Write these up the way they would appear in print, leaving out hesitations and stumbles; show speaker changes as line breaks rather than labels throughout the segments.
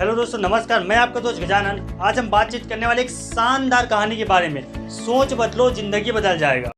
Hello दोस्तों, नमस्कार। मैं आपका दोस्त गजानन। आज हम बातचीत करने वाले एक शानदार कहानी के बारे में। सोच बदलो, जिंदगी बदल जाएगा।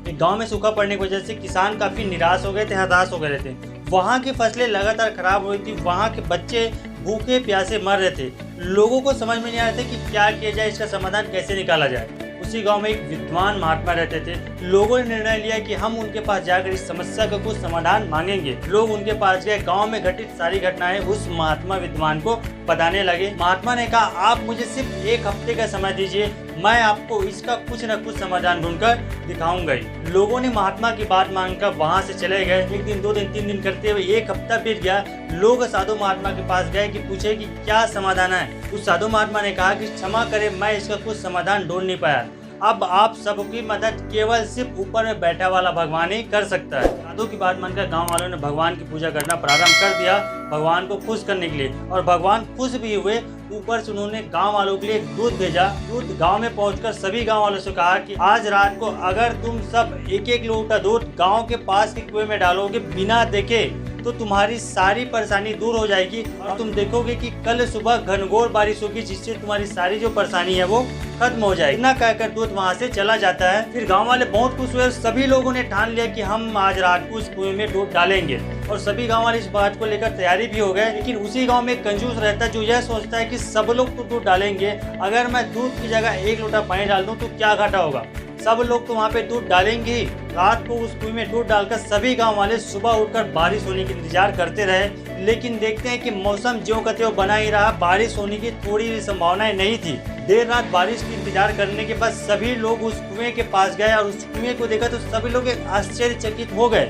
एक गांव में सूखा पड़ने की वजह से किसान काफी निराश हो गए थे, हताश हो गए थे। वहाँ की फसलें लगातार खराब हो रही थी। वहाँ के बच्चे भूखे प्यासे मर रहे थे। लोगों को समझ में नहीं आ रहा था कि क्या किया जाए, इसका समाधान कैसे निकाला जाए। उसी गांव में एक विद्वान महात्मा रहते थे। लोगों ने निर्णय लिया कि हम उनके पास जाकर इस समस्या का कुछ समाधान मांगेंगे। लोग उनके पास गए। गांव में घटित सारी घटनाएं उस महात्मा विद्वान को बताने लगे। महात्मा ने कहा, आप मुझे सिर्फ एक हफ्ते का समय दीजिए, मैं आपको इसका कुछ न कुछ समाधान ढूंढकर दिखाऊंगा ही। लोगों ने महात्मा की बात मानकर वहां से चले गए। एक दिन, 2 दिन, 3 दिन करते हुए एक हफ्ता बीत गया। लोग साधु महात्मा के पास गए कि पूछे कि क्या समाधान है। उस साधु महात्मा ने कहा कि क्षमा करें, मैं इसका कुछ समाधान ढूंढ नहीं पाया। अब आप सबकी मदद केवल सिर्फ ऊपर में बैठा वाला भगवान ही कर सकता है। साधु की बात मानकर गांव वालों ने भगवान की पूजा करना प्रारंभ कर दिया, भगवान को खुश करने के लिए। और भगवान खुश भी हुए। ऊपर से उन्होंने गांव वालों के लिए एक दूत भेजा। दूत गांव में पहुंचकर सभी गांव वालों से कहा कि आज रात को अगर तुम सब एक एक लोटा दूध गांव के पास के कुएं में डालोगे बिना देखे, तो तुम्हारी सारी परेशानी दूर हो जाएगी और तुम देखोगे कि कल सुबह घनघोर बारिश होगी, जिससे तुम्हारी सारी जो परेशानी है वो खत्म हो जाएगी। इतना कहकर दूत वहाँ से चला जाता है। फिर गांव वाले बहुत खुश हुए। सभी लोगों ने ठान लिया कि हम आज रात को उस कुएं में दूध डालेंगे और सभी गांव वाले इस बात को लेकर तैयारी भी हो गए। लेकिन उसी गांव में एक कंजूस रहता है जो यह सोचता है कि सब लोग तो दूध डालेंगे, अगर मैं दूध की जगह 1 लोटा पानी डाल दूं तो क्या घाटा होगा। सब लोग तो वहाँ पे दूध डालेंगे ही। रात को उस कुएं में दूध डालकर सभी गांव वाले सुबह उठकर बारिश होने की इंतजार करते रहे। लेकिन देखते हैं कि मौसम ज्यों का त्यों बना ही रहा। बारिश होने की थोड़ी भी संभावनाएं नहीं थी। देर रात बारिश की इंतजार करने के बाद सभी लोग उस कुएं के पास गए और उस कुएं को देखा तो सभी लोग आश्चर्यचकित हो गए,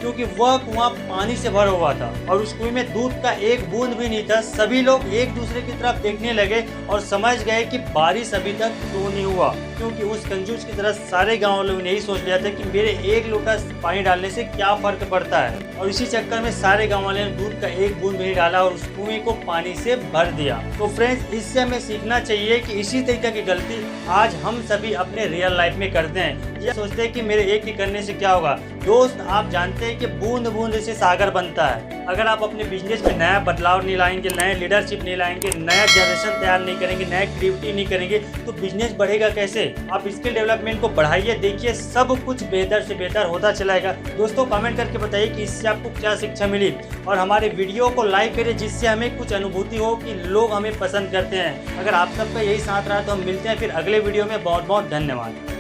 क्योंकि वह कुआं पानी से भरा हुआ था और उस कुएं में दूध का एक बूंद भी नहीं था। सभी लोग एक दूसरे की तरफ देखने लगे और समझ गए कि बारिश अभी तक क्यों नहीं हुआ, क्योंकि उस कंजूस की तरह सारे गांव लोगों ने यही सोच लिया था कि मेरे 1 लोटा पानी डालने से क्या फर्क पड़ता है। और इसी चक्कर में सारे गांव वाले ने दूध का एक बूंद भी नहीं डाला और उस कुएं को पानी से भर दिया। तो फ्रेंड्स, इससे हमें सीखना चाहिए कि इसी तरीके की गलती आज हम सभी अपने रियल लाइफ में करते हैं। ये सोचते हैं कि मेरे एक ही करने से क्या होगा। दोस्त, आप जानते हैं कि बूंद बूंद से सागर बनता है। अगर आप अपने बिजनेस में नया बदलाव नहीं लाएंगे, नए लीडरशिप नहीं लाएंगे, नया जनरेशन तैयार नहीं करेंगे, नया क्रिएटिविटी नहीं करेंगे, तो बिजनेस बढ़ेगा कैसे। आप स्किल डेवलपमेंट को बढ़ाइए, देखिए सब कुछ बेहतर से बेहतर होता चलाएगा। दोस्तों, कमेंट करके बताइए कि इससे आपको क्या शिक्षा मिली और हमारे वीडियो को लाइक करिए, जिससे हमें कुछ अनुभूति हो कि लोग हमें पसंद करते हैं। अगर आप सबका यही साथ रहा तो हम मिलते हैं फिर अगले वीडियो में। बहुत बहुत धन्यवाद।